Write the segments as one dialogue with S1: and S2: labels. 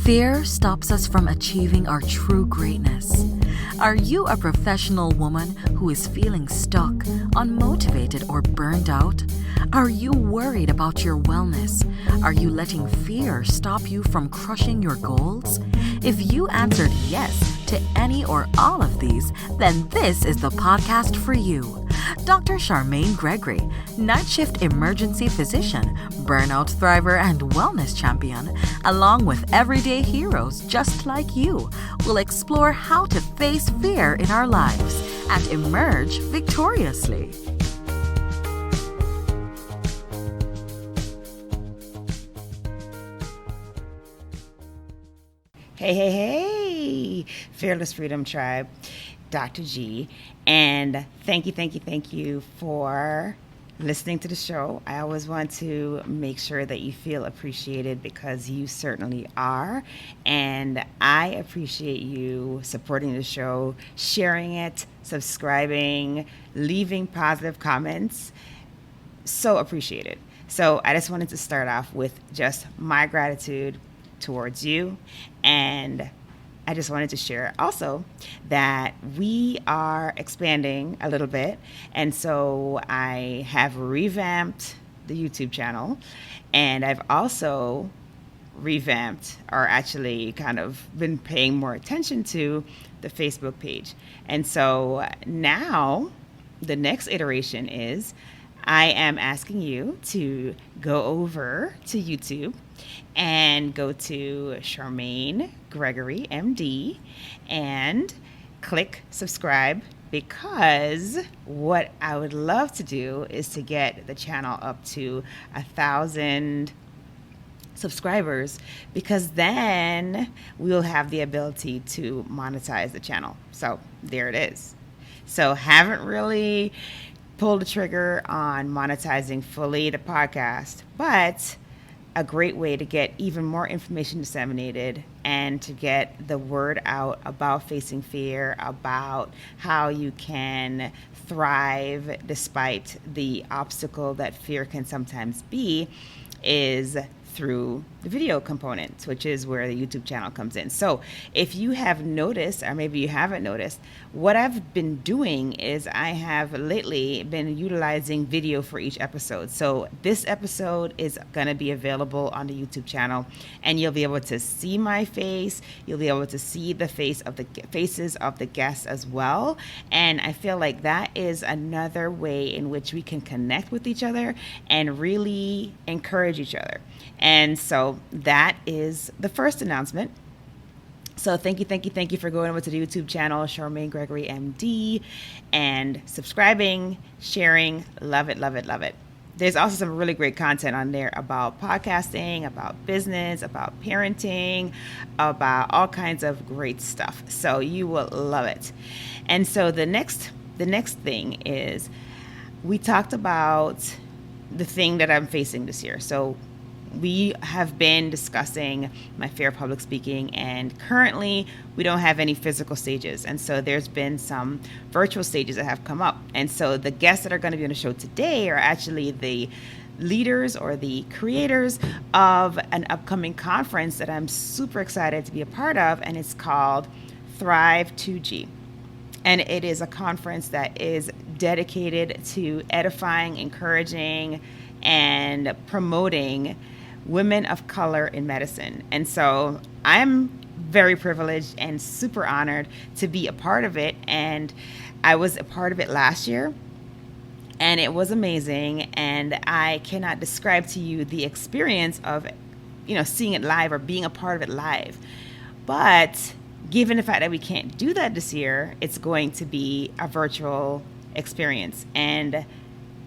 S1: Fear stops us from achieving our true greatness. Are you a professional woman who is feeling stuck, unmotivated, or burned out? Are you worried about your wellness? Are you letting fear stop you from crushing your goals? If you answered yes to any or all of these, then this is the podcast for you. Dr. Charmaine Gregory, night shift emergency physician, burnout thriver, and wellness champion, along with everyday heroes just like you, will explore how to face fear in our lives and emerge victoriously.
S2: Hey, Fearless Freedom Tribe, Dr. G, and thank you for listening to the show. I always want to make sure that you feel appreciated because you certainly are, and I appreciate you supporting the show, sharing it, subscribing, leaving positive comments. So appreciated. So I just wanted to start off with just my gratitude towards you, and I just wanted to share also that we are expanding a little bit, and so I have revamped the YouTube channel, and I've also revamped, or actually kind of been paying more attention to, the Facebook page. And so now the next iteration is I am asking you to go over to YouTube and go to Charmaine Gregory, MD, and click subscribe, because what I would love to do is to get the channel up to 1,000 subscribers, because then we'll have the ability to monetize the channel. So there it is. So haven't really pulled the trigger on monetizing fully the podcast, but a great way to get even more information disseminated and to get the word out about facing fear, about how you can thrive despite the obstacle that fear can sometimes be, is through the video component, which is where the YouTube channel comes in. So if you have noticed, or maybe you haven't noticed, what I've been doing is I have lately been utilizing video for each episode. So this episode is going to be available on the YouTube channel, and you'll be able to see my face. You'll be able to see the faces of the guests as well. And I feel like that is another way in which we can connect with each other and really encourage each other. And so that is the first announcement. So thank you for going over to the YouTube channel, Charmaine Gregory, MD, and subscribing, sharing. Love it. There's also some really great content on there about podcasting, about business, about parenting, about all kinds of great stuff. So you will love it. And so the next thing is, we talked about the thing that I'm facing this year. So we have been discussing my fear of public speaking, and currently we don't have any physical stages. And so there's been some virtual stages that have come up. And so the guests that are going to be on the show today are actually the leaders or the creators of an upcoming conference that I'm super excited to be a part of, and it's called Thrive2G. And it is a conference that is dedicated to edifying, encouraging, and promoting women of color in medicine. And so I'm very privileged and super honored to be a part of it. And I was a part of it last year, and it was amazing. And I cannot describe to you the experience of, seeing it live or being a part of it live. But given the fact that we can't do that this year, it's going to be a virtual experience. And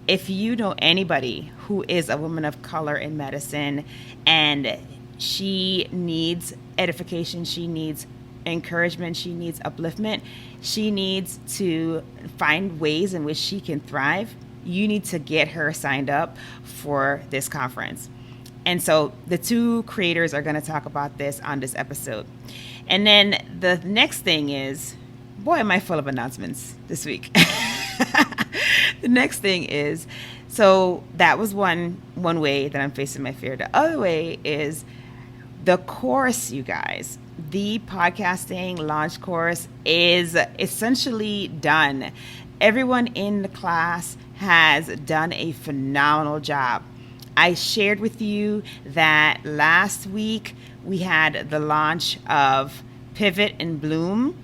S2: if you know anybody who is a woman of color in medicine and she needs edification, she needs encouragement, she needs upliftment, she needs to find ways in which she can thrive, you need to get her signed up for this conference. And so the two creators are going to talk about this on this episode. And then the next thing is, boy, am I full of announcements this week. The next thing is, so that was one way that I'm facing my fear. The other way is The course, you guys, the podcasting launch course is essentially done. Everyone in the class has done a phenomenal job. I shared with you that last week we had the launch of Pivot and Bloom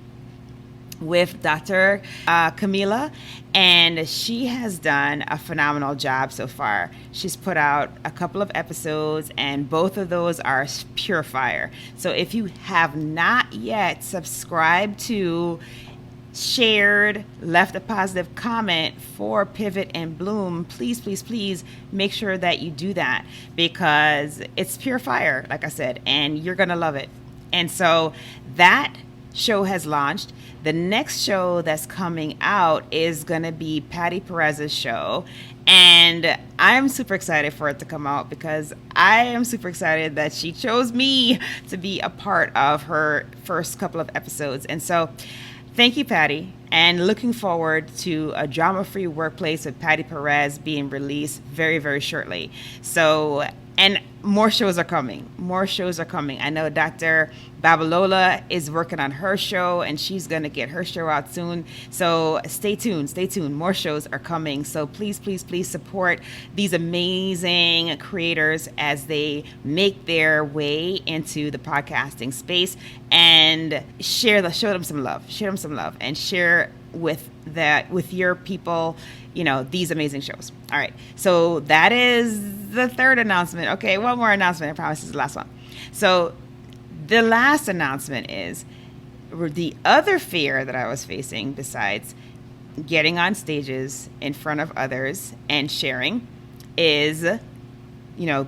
S2: with Dr. Camila, and she has done a phenomenal job so far. She's put out a couple of episodes, and both of those are pure fire. So if you have not yet subscribed to, shared, left a positive comment for Pivot and Bloom, please, please, please make sure that you do that, because it's pure fire, like I said, and you're going to love it. And so that show has launched. The next show that's coming out is going to be Patty Perez's show. And I'm super excited for it to come out, because I am super excited that she chose me to be a part of her first couple of episodes. And so thank you, Patty. And looking forward to a drama-free workplace with Patty Perez being released very, very shortly. So, and more shows are coming. More shows are coming. I know Dr. Babalola is working on her show, and she's going to get her show out soon. So stay tuned. Stay tuned. More shows are coming. So please, please, please support these amazing creators as they make their way into the podcasting space, and show them some love. Share them some love, and share with your people, these amazing shows. All right. So that is the third announcement. Okay, one more announcement. I promise this is the last one. So the last announcement is the other fear that I was facing, besides getting on stages in front of others and sharing, is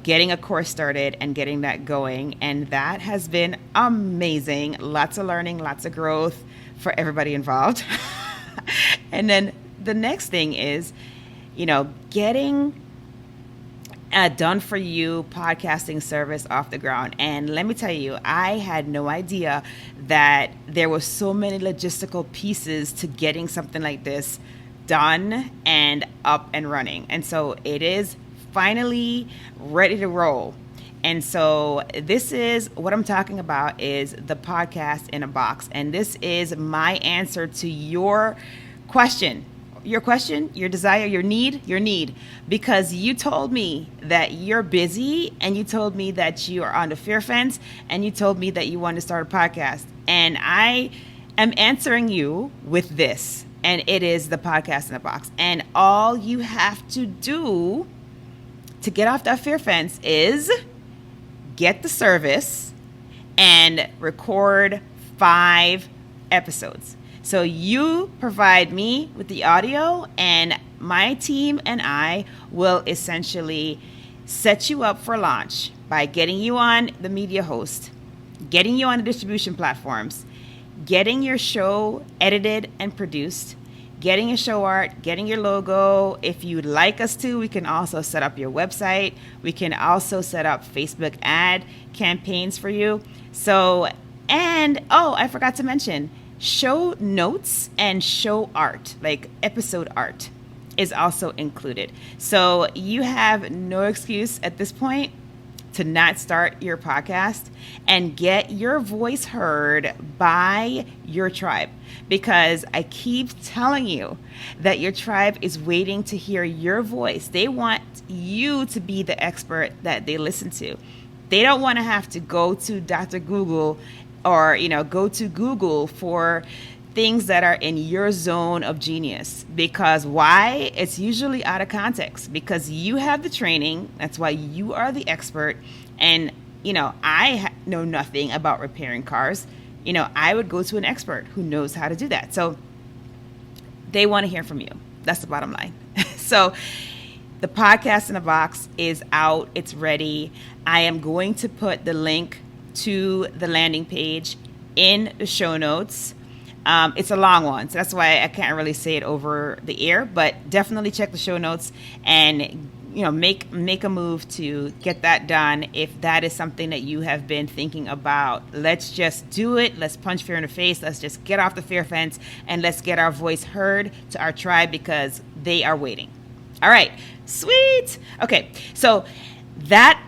S2: getting a course started and getting that going. And that has been amazing. Lots of learning, lots of growth for everybody involved. And then the next thing is, getting a done-for-you podcasting service off the ground. And let me tell you, I had no idea that there were so many logistical pieces to getting something like this done and up and running. And so it is finally ready to roll. And so this is what I'm talking about, is the podcast in a box. And this is my answer to your question, your desire, your need, because you told me that you're busy, and you told me that you are on the fear fence, and you told me that you want to start a podcast. And I am answering you with this, and it is the podcast in a box. And all you have to do to get off that fear fence is get the service and record 5 episodes. So you provide me with the audio, and my team and I will essentially set you up for launch by getting you on the media host, getting you on the distribution platforms, getting your show edited and produced, getting your show art, getting your logo. If you'd like us to, we can also set up your website. We can also set up Facebook ad campaigns for you. So, and I forgot to mention, show notes and show art, like episode art, is also included. So you have no excuse at this point to not start your podcast and get your voice heard by your tribe, because I keep telling you that your tribe is waiting to hear your voice. They want you to be the expert that they listen to. They don't want to have to go to Dr. Google or go to Google for things that are in your zone of genius. Because why? It's usually out of context, because you have the training. That's why you are the expert. And I know nothing about repairing cars. I would go to an expert who knows how to do that. So they want to hear from you. That's the bottom line. So the podcast in a box is out. It's ready. I am going to put the link to the landing page in the show notes. It's a long one, so that's why I can't really say it over the air, but definitely check the show notes and make a move to get that done if that is something that you have been thinking about. Let's just do it. Let's punch fear in the face. Let's just get off the fear fence, and let's get our voice heard to our tribe, because they are waiting. All right, sweet. Okay, so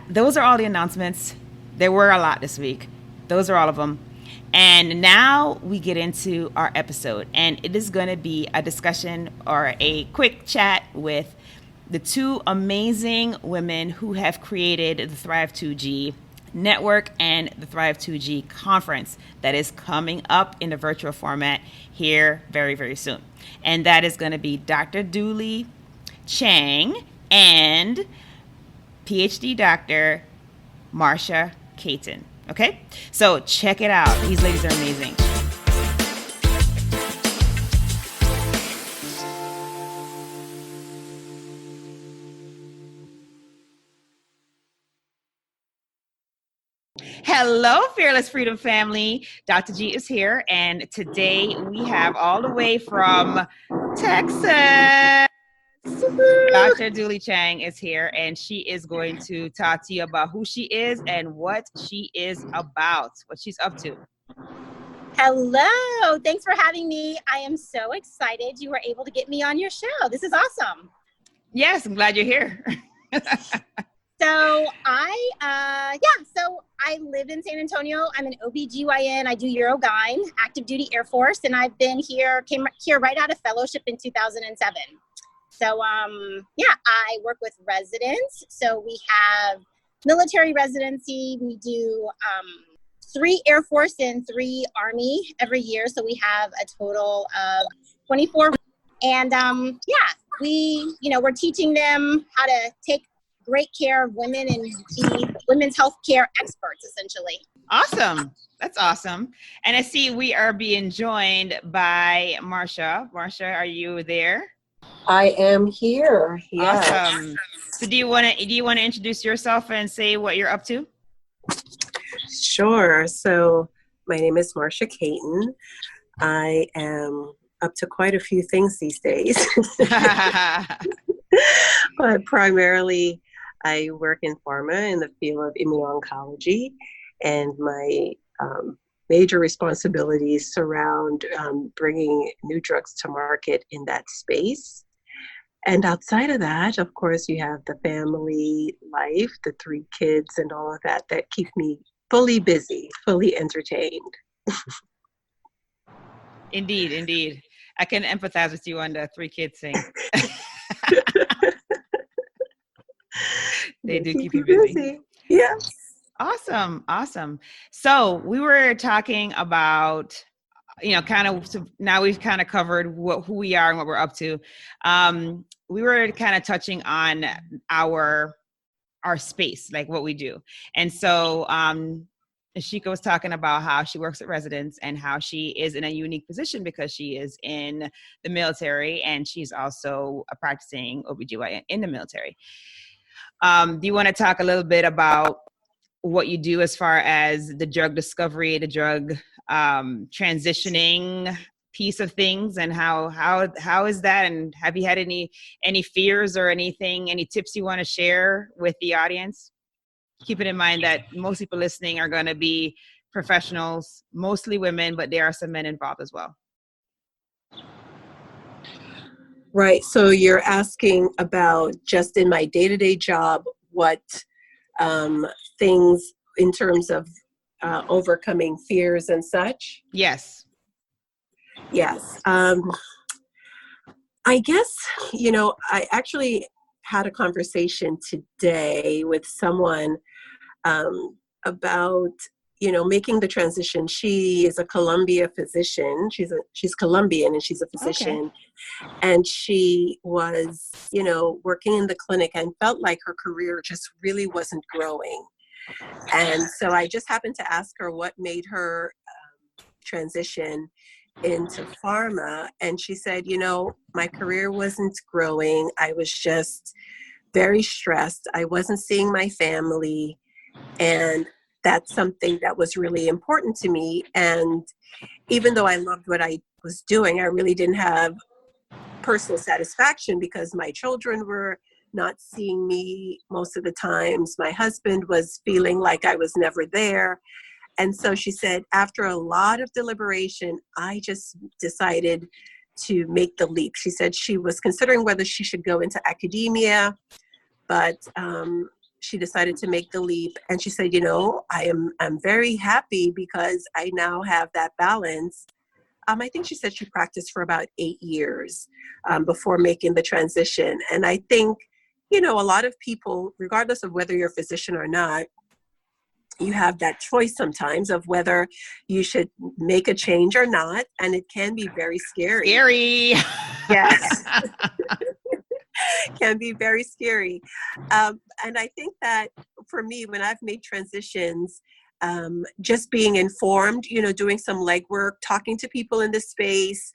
S2: those are all the announcements. There were a lot this week. Those are all of them. And now we get into our episode. And it is going to be a discussion or a quick chat with the two amazing women who have created the Thrive2G network and the Thrive2G conference that is coming up in a virtual format here very, very soon. And that is going to be Dr. Dooley-Chang and PhD Dr. Marsha Caton. Okay? So check it out. These ladies are amazing. Hello, Fearless Freedom family. Dr. G is here, and today we have all the way from Texas. Dr. Dooley-Chang is here, and she is going to talk to you about who she is and what she is about, what she's up to.
S3: Hello. Thanks for having me. I am so excited you were able to get me on your show. This is awesome.
S2: Yes, I'm glad you're here.
S3: So I live in San Antonio. I'm an OBGYN. I do Urogyne, active duty Air Force, and I've been came here right out of fellowship in 2007. So, I work with residents. So we have military residency. We do 3 Air Force and 3 Army every year. So we have a total of 24. And we're teaching them how to take great care of women and be women's health care experts, essentially.
S2: Awesome. That's awesome. And I see we are being joined by Marsha. Marsha, are you there?
S4: I am here. Yes.
S2: Awesome. So do you want to introduce yourself and say what you're up to?
S4: Sure. So my name is Marsha Caton. I am up to quite a few things these days. But primarily I work in pharma in the field of immuno-oncology, and my major responsibilities surround bringing new drugs to market in that space. And outside of that, of course, you have the family life, the 3 kids and all of that keep me fully busy, fully entertained.
S2: Indeed. I can empathize with you on the 3 kids thing. They do keep you busy.
S4: Yes.
S2: Awesome. So we were talking about, now we've kind of covered who we are and what we're up to. We were kind of touching on our space, like what we do. And so Ashika was talking about how she works at residents and how she is in a unique position because she is in the military and she's also a practicing OBGYN in the military. Do you want to talk a little bit about what you do as far as the drug discovery, the drug transitioning piece of things, and how is that? And have you had any fears or anything, any tips you want to share with the audience? Keeping in mind that most people listening are going to be professionals, mostly women, but there are some men involved as well.
S4: Right. So you're asking about just in my day-to-day job, what things in terms of overcoming fears and such?
S2: Yes.
S4: I guess, I actually had a conversation today with someone about, making the transition. She is a Columbia physician. She's Colombian and she's a physician. Okay. And she was, working in the clinic and felt like her career just really wasn't growing. And so I just happened to ask her what made her transition into pharma. And she said, my career wasn't growing. I was just very stressed. I wasn't seeing my family. And that's something that was really important to me. And even though I loved what I was doing, I really didn't have personal satisfaction because my children were not seeing me most of the times. My husband was feeling like I was never there. And so she said, after a lot of deliberation, I just decided to make the leap. She said she was considering whether she should go into academia, but she decided to make the leap, and she said, I'm very happy because I now have that balance. I think she said she practiced for about 8 years before making the transition. And I think, a lot of people, regardless of whether you're a physician or not, you have that choice sometimes of whether you should make a change or not. And it can be very scary.
S2: Scary.
S4: Yes. Can be very scary. And I think that for me, when I've made transitions, just being informed, doing some legwork, talking to people in this space,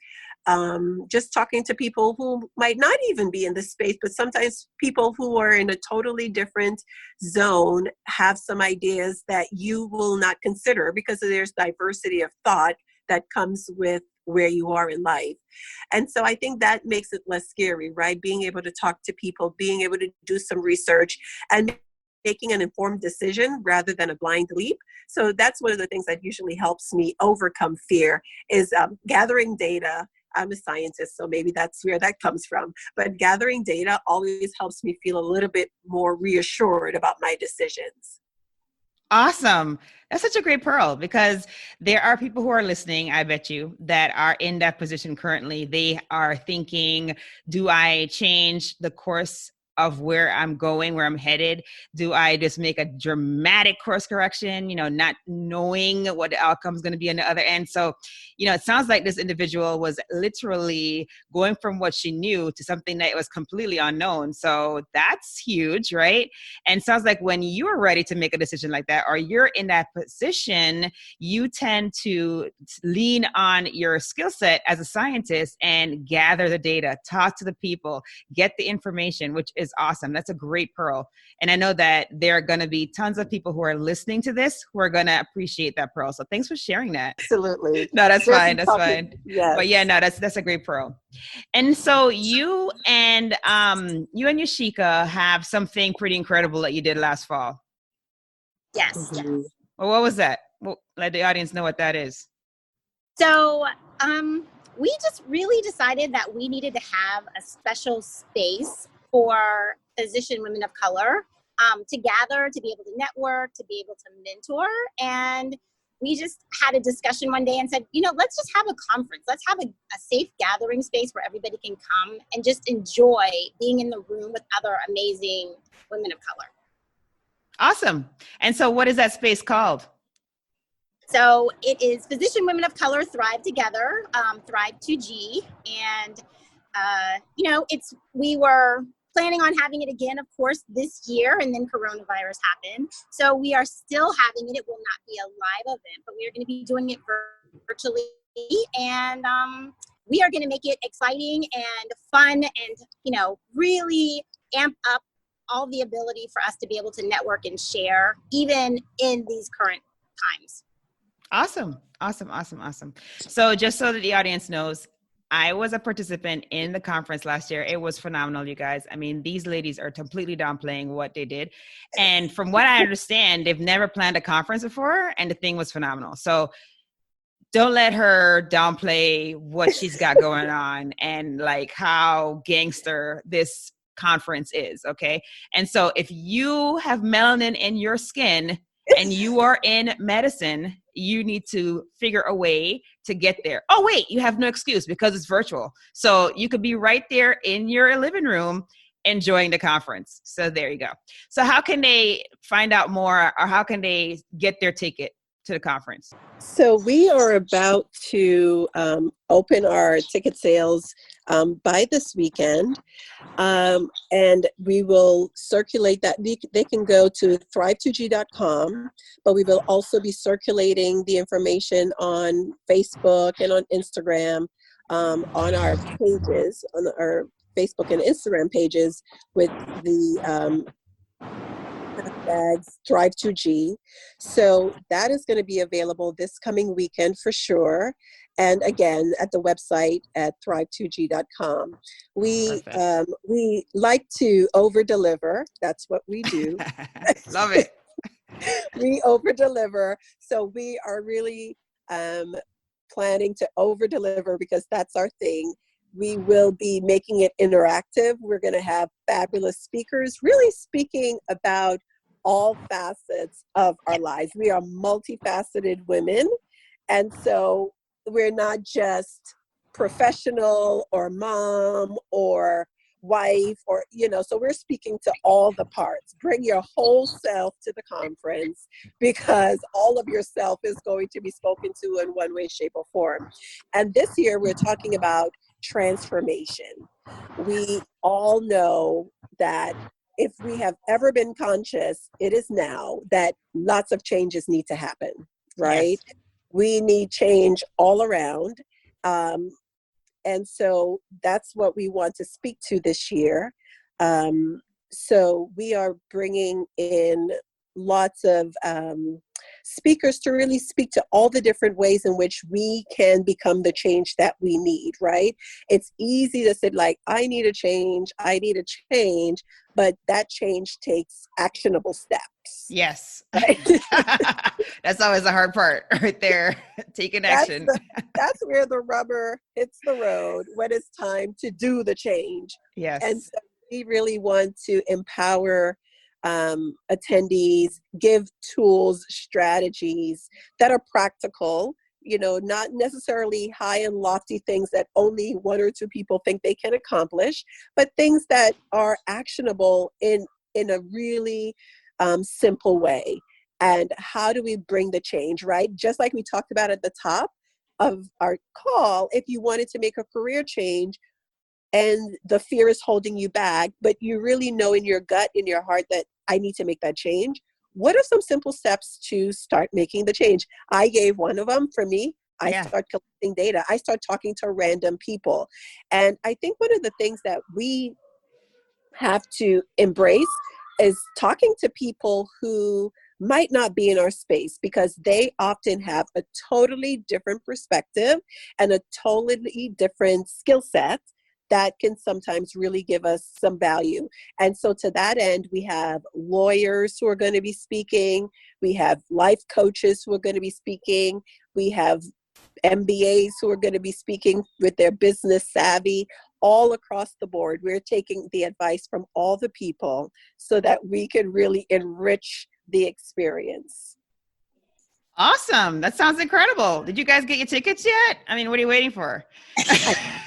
S4: just talking to people who might not even be in this space, but sometimes people who are in a totally different zone have some ideas that you will not consider because there's diversity of thought that comes with where you are in life. And so I think that makes it less scary, right? Being able to talk to people, being able to do some research and making an informed decision rather than a blind leap. So that's one of the things that usually helps me overcome fear is gathering data. I'm a scientist, so maybe that's where that comes from. But gathering data always helps me feel a little bit more reassured about my decisions.
S2: Awesome. That's such a great pearl because there are people who are listening, I bet you, that are in that position currently. They are thinking, do I change the course of where I'm going, where I'm headed? Do I just make a dramatic course correction, not knowing what the outcome is going to be on the other end? So, it sounds like this individual was literally going from what she knew to something that was completely unknown. So that's huge, right? And sounds like when you're ready to make a decision like that, or you're in that position, you tend to lean on your skill set as a scientist and gather the data, talk to the people, get the information, which is awesome. That's a great pearl. And I know that there are going to be tons of people who are listening to this who are going to appreciate that pearl. So thanks for sharing that.
S4: Absolutely.
S2: No, that's fine. That's fine.
S4: Yes.
S2: But yeah, no, that's a great pearl. And so you and Yashika have something pretty incredible that you did last fall.
S3: Yes.
S4: Mm-hmm.
S3: Yes.
S2: Well, what was that? Well, let the audience know what that is.
S3: So we just really decided that we needed to have a special space for physician women of color to gather, to be able to network, to be able to mentor. And we just had a discussion one day and said, let's just have a conference. Let's have a safe gathering space where everybody can come and just enjoy being in the room with other amazing women of color.
S2: Awesome. And so what is that space called?
S3: So it is Physician Women of Color Thrive Together, Thrive2G. And, we were planning on having it again, of course, this year, and then coronavirus happened. So we are still having it. It will not be a live event, but we are going to be doing it virtually. And we are going to make it exciting and fun and, really amp up all the ability for us to be able to network and share, even in these current times.
S2: Awesome. So just so that the audience knows, I was a participant in the conference last year. It was phenomenal, you guys. I mean, these ladies are completely downplaying what they did. And from what I understand, they've never planned a conference before, and the thing was phenomenal. So don't let her downplay what she's got going on and like how gangster this conference is, okay? And so if you have melanin in your skin and you are in medicine, you need to figure a way to get there. Oh, wait, you have no excuse because it's virtual. So you could be right there in your living room enjoying the conference. So there you go. So how can they find out more, or how can they get their ticket to the conference?
S4: So we are about to open our ticket sales by this weekend, and we will circulate that. They can go to Thrive2G.com, but we will also be circulating the information on Facebook and on Instagram, on our pages, on our Facebook and Instagram pages with the hashtags Thrive2G. So that is going to be available this coming weekend for sure. And again, at the website at Thrive2G.com. We like to over-deliver. That's what we do.
S2: Love it.
S4: We over-deliver. So we are really planning to over-deliver because that's our thing. We will be making it interactive. We're going to have fabulous speakers really speaking about all facets of our lives. We are multifaceted women. And so we're not just professional or mom or wife or, so we're speaking to all the parts. Bring your whole self to the conference because all of yourself is going to be spoken to in one way, shape, or form. And this year we're talking about transformation. We all know that if we have ever been conscious, it is now that lots of changes need to happen, right? Yes. We need change all around. And so that's what we want to speak to this year. So we are bringing in lots of speakers to really speak to all the different ways in which we can become the change that we need, right? It's easy to say, like, I need a change, but that change takes actionable steps.
S2: Yes.
S4: Right?
S2: That's always the hard part right there. Taking action.
S4: That's where the rubber hits the road when it's time to do the change.
S2: Yes.
S4: And so we really want to empower attendees, give tools, strategies that are practical, not necessarily high and lofty things that only one or two people think they can accomplish, but things that are actionable in a really simple way. And how do we bring the change, right? Just like we talked about at the top of our call, if you wanted to make a career change, and the fear is holding you back, but you really know in your gut, in your heart that I need to make that change. What are some simple steps to start making the change? I gave one of them. For me, I start collecting data. I start talking to random people. And I think one of the things that we have to embrace is talking to people who might not be in our space because they often have a totally different perspective and a totally different skill set that can sometimes really give us some value. And so to that end, we have lawyers who are going to be speaking. We have life coaches who are going to be speaking. We have MBAs who are going to be speaking with their business savvy all across the board. We're taking the advice from all the people so that we can really enrich the experience.
S2: Awesome. That sounds incredible. Did you guys get your tickets yet? I mean, what are you waiting for?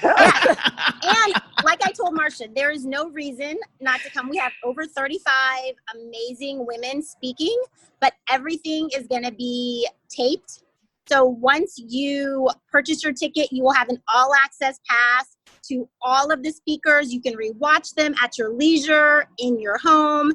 S3: And like I told Marsha, there is no reason not to come. We have over 35 amazing women speaking, but everything is going to be taped. So once you purchase your ticket, you will have an all access pass to all of the speakers. You can rewatch them at your leisure in your home.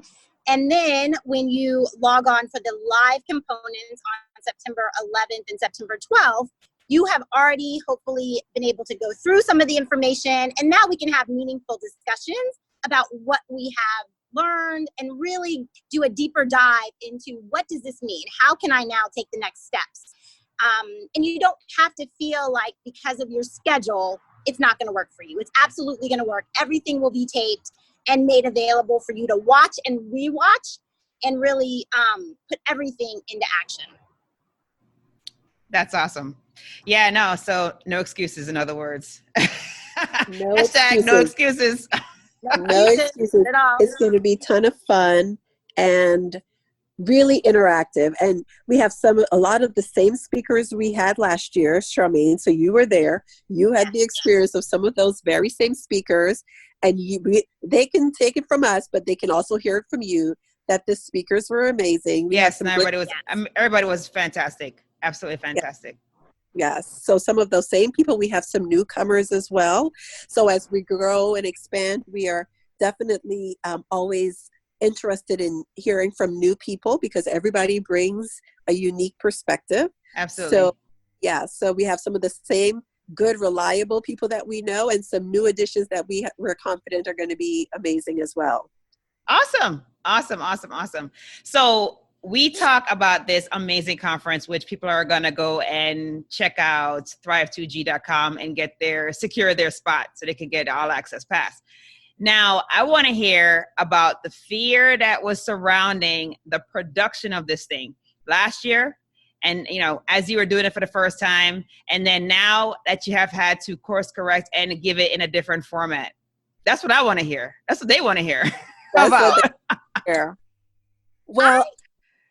S3: And then when you log on for the live components on September 11th and September 12th, you have already hopefully been able to go through some of the information. And now we can have meaningful discussions about what we have learned and really do a deeper dive into what does this mean? How can I now take the next steps? And you don't have to feel like because of your schedule, it's not going to work for you. It's absolutely going to work. Everything will be taped and made available for you to watch and rewatch and really put everything into action.
S2: That's awesome. Yeah, no. So no excuses, in other words.
S4: No
S2: Hashtag no excuses.
S4: No excuses
S3: at all.
S4: It's going to be a ton of fun and really interactive. And we have a lot of the same speakers we had last year, Charmaine. So you were there. You had the experience of some of those very same speakers. And they can take it from us, but they can also hear it from you that the speakers were amazing.
S2: Yes, and everybody was fantastic. Absolutely fantastic.
S4: Yes. So some of those same people, we have some newcomers as well. So as we grow and expand, we are definitely always interested in hearing from new people because everybody brings a unique perspective.
S2: Absolutely.
S4: So we have some of the same good, reliable people that we know and some new additions that we're confident are going to be amazing as well.
S2: Awesome. So we talk about this amazing conference, which people are going to go and check out Thrive2G.com and secure their spot so they can get all access pass. Now, I want to hear about the fear that was surrounding the production of this thing last year. And, as you were doing it for the first time, and then now that you have had to course correct and give it in a different format. That's what I want to hear. That's what they want to hear.
S4: Well,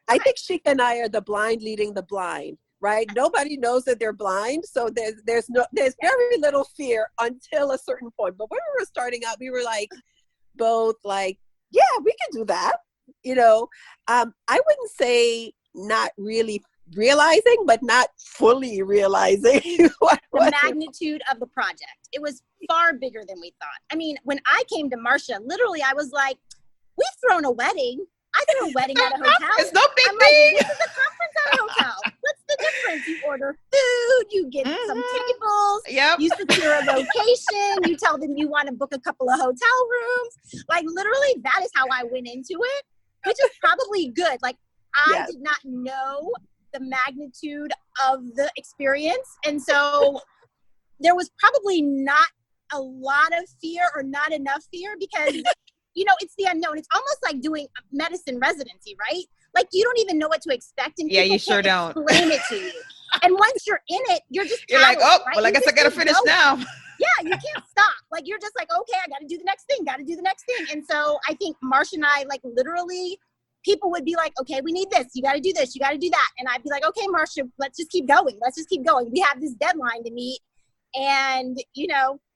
S4: I think Sheikah and I are the blind leading the blind, right? Nobody knows that they're blind. So there's very little fear until a certain point. But when we were starting out, we were like, both like, yeah, we can do that. I wouldn't say not really realizing, but not fully realizing
S3: the magnitude of the project. It was far bigger than we thought. I mean, when I came to Marsha, literally, I was like, we've thrown a wedding. I threw a wedding at a hotel.
S2: It's no big
S3: I'm
S2: thing.
S3: Like, this is a conference at a hotel. What's the difference? You order food, you get some tables, you secure a location, you tell them you want to book a couple of hotel rooms. Like, literally, that is how I went into it, which is probably good. Like, I did not know the magnitude of the experience. And so there was probably not a lot of fear or not enough fear because it's the unknown. It's almost like doing medicine residency, right? Like, you don't even know what to expect, and
S2: you sure don't
S3: explain it to you. And once you're in it, you're
S2: like, oh,
S3: right?
S2: Well, I guess I gotta finish now.
S3: Yeah, you can't stop. Like, you're just like, okay, I gotta do the next thing. And so I think Marsha and I, like, literally, people would be like, okay, we need this. You gotta do this. You gotta do that. And I'd be like, okay, Marsha, let's just keep going. We have this deadline to meet. And,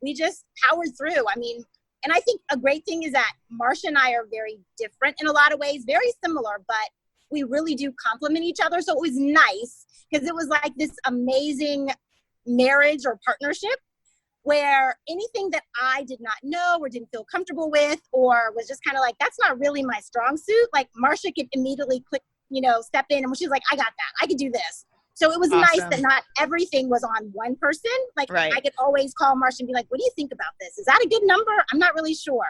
S3: we just powered through. I mean, and I think a great thing is that Marsha and I are very different in a lot of ways, very similar, but we really do complement each other. So it was nice because it was like this amazing marriage or partnership where anything that I did not know or didn't feel comfortable with or was just kind of like, that's not really my strong suit. Like, Marsha could immediately step in, and she's like, I got that. I could do this. So it was nice that not everything was on one person. Like, I could always call Marsha and be like, what do you think about this? Is that a good number? I'm not really sure.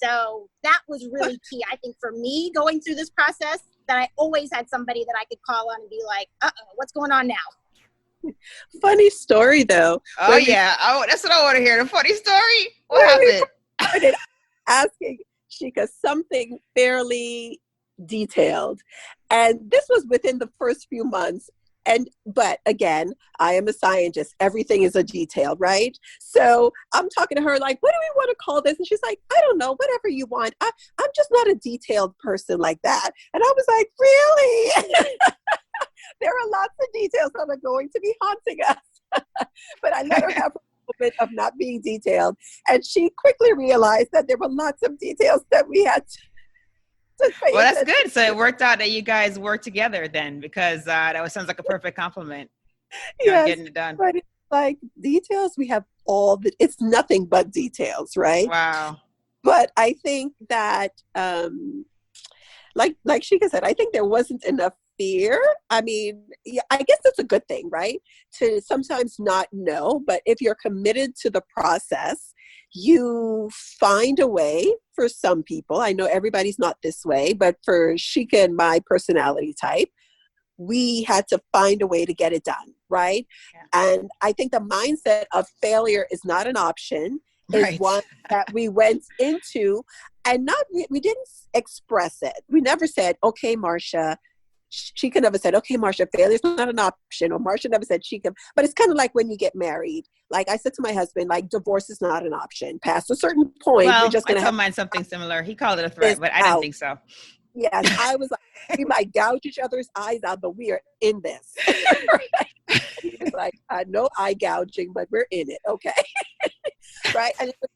S3: So that was really key, I think, for me going through this process, that I always had somebody that I could call on and be like, what's going on now?
S4: Funny story, though.
S2: Oh, yeah. That's what I want to hear. The funny story. What happened?
S4: I started asking Sheikah something fairly detailed. And this was within the first few months. But again, I am a scientist. Everything is a detail, right? So I'm talking to her like, what do we want to call this? And she's like, I don't know, whatever you want. I'm just not a detailed person like that. And I was like, really? There are lots of details that are going to be haunting us. But I let her have a little bit of not being detailed. And she quickly realized that there were lots of details that we had to
S2: well, that's good. So it worked out that you guys worked together then, because that sounds like a perfect compliment. Getting it done.
S4: But it's like details, we have it's nothing but details, right?
S2: Wow.
S4: But I think that, like Sheikah said, I think there wasn't enough fear. I mean, I guess that's a good thing, right? To sometimes not know, but if you're committed to the process, you find a way. For some people, I know everybody's not this way, but for Sheikah and my personality type, we had to find a way to get it done, right? Yeah. And I think the mindset of failure is not an option is one that we went into, and we didn't express it. We never said, okay, Marsha. Sheikah never said, okay, Marsha, failure is not an option. Or Marsha never said, Sheikah. But it's kind of like when you get married. Like I said to my husband, like, divorce is not an option. Past a certain point,
S2: well,
S4: you're just going to have
S2: mine something similar. He called it a threat, but I didn't think so.
S4: Yes, I was like, we might gouge each other's eyes out, but we are in this. He was like, no eye gouging, but we're in it. Okay. Right. And it's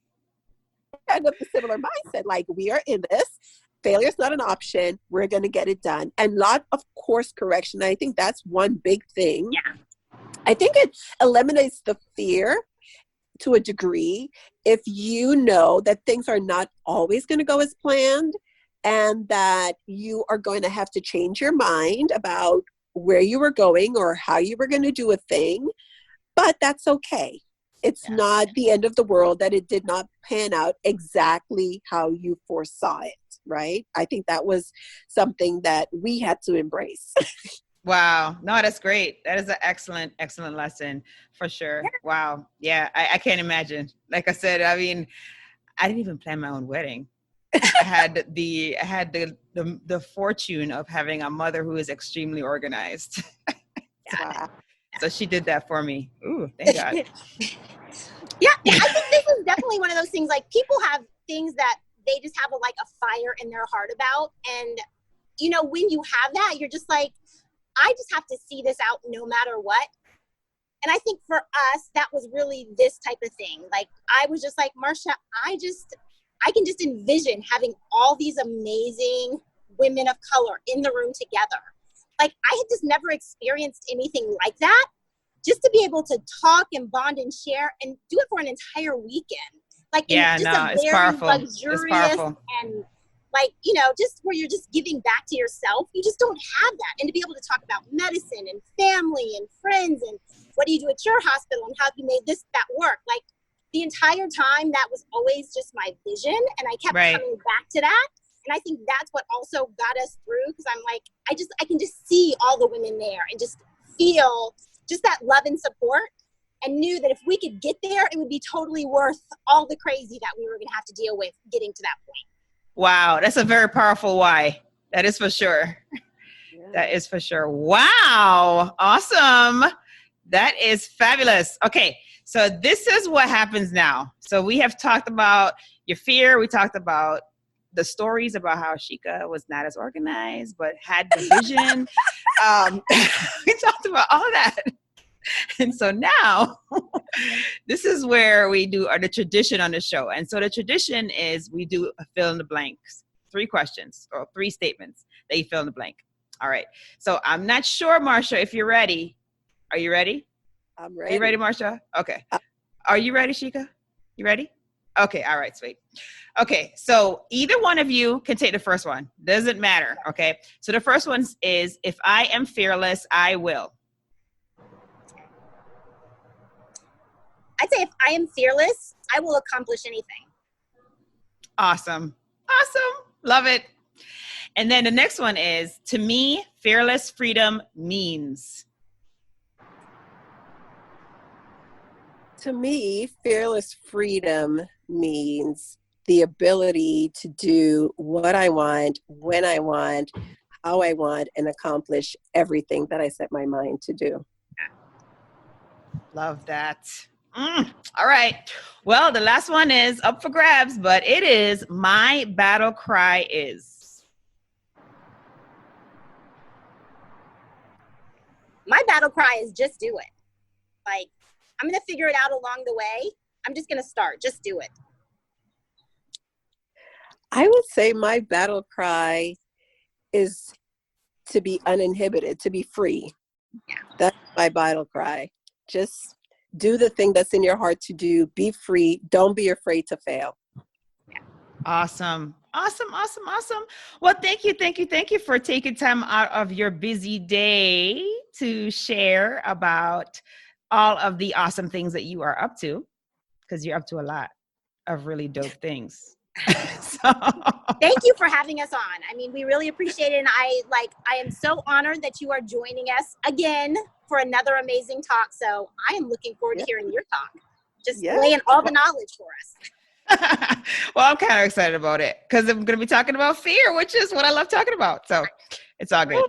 S4: kind of a similar mindset. Like, we are in this. Failure is not an option. We're going to get it done. And lot of course correction. I think that's one big thing.
S3: Yeah.
S4: I think it eliminates the fear to a degree if you know that things are not always going to go as planned and that you are going to have to change your mind about where you were going or how you were going to do a thing. But that's okay. It's not the end of the world that it did not pan out exactly how you foresaw it. Right? I think that was something that we had to embrace.
S2: Wow. No, that's great. That is an excellent, excellent lesson for sure. Yeah. Wow. Yeah. I can't imagine. Like I said, I mean, I didn't even plan my own wedding. I had the fortune of having a mother who is extremely organized.
S4: Wow.
S2: So she did that for me. Ooh, thank God.
S3: Yeah. I think this is definitely one of those things, like, people have things that they just have a fire in their heart about. And, you know, when you have that, you're just like, I just have to see this out no matter what. And I think for us, that was really this type of thing. Like, I was just like, Marsha, I can just envision having all these amazing women of color in the room together. Like, I had just never experienced anything like that. Just to be able to talk and bond and share and do it for an entire weekend. Like,
S2: it's powerful.
S3: Luxurious and like, you know, just where you're just giving back to yourself. You just don't have that. And to be able to talk about medicine and family and friends and what do you do at your hospital and how have you made that work? Like, the entire time, that was always just my vision. And I kept coming back to that. And I think that's what also got us through, because I'm like, I can just see all the women there and just feel just that love and support, and knew that if we could get there, it would be totally worth all the crazy that we were going to have to deal with getting to that point.
S2: Wow. That's a very powerful why. That is for sure. Yeah. That is for sure. Wow. Awesome. That is fabulous. Okay. So this is what happens now. So we have talked about your fear. We talked about the stories about how Shika was not as organized, but had the vision. We talked about all of that. And so now this is where we do the tradition on the show. And so the tradition is we do a fill in the blanks, 3 questions or 3 statements that you fill in the blank. All right. So I'm not sure, Marsha, if you're ready. Are you ready?
S4: I'm ready.
S2: Are you ready, Marsha? Okay. Are you ready, Shika? You ready? Okay. All right. Sweet. Okay. So either one of you can take the first one. Doesn't matter. Okay. So the first one is, if I am fearless, I will.
S3: I'd say if I am fearless, I will accomplish anything.
S2: Awesome. Awesome. Love it. And then the next one is, to me, fearless freedom means.
S4: To me, fearless freedom means the ability to do what I want, when I want, how I want, and accomplish everything that I set my mind to do.
S2: Love that. All right. Well, the last one is up for grabs, but it is, my battle cry is.
S3: My battle cry is just do it. Like, I'm going to figure it out along the way. I'm just going to start. Just do it.
S4: I would say my battle cry is to be uninhibited, to be free.
S3: Yeah.
S4: That's my battle cry. Just do the thing that's in your heart to do. Be free. Don't be afraid to fail.
S3: Yeah.
S2: Awesome. Awesome. Awesome. Awesome. Well, thank you. Thank you. Thank you for taking time out of your busy day to share about all of the awesome things that you are up to, because you're up to a lot of really dope things.
S3: Thank you for having us on. I mean, we really appreciate it. And I am so honored that you are joining us again for another amazing talk. So I am looking forward to hearing your talk. Just laying all the knowledge for us.
S2: Well, I'm kind of excited about it because I'm going to be talking about fear, which is what I love talking about. So it's all good.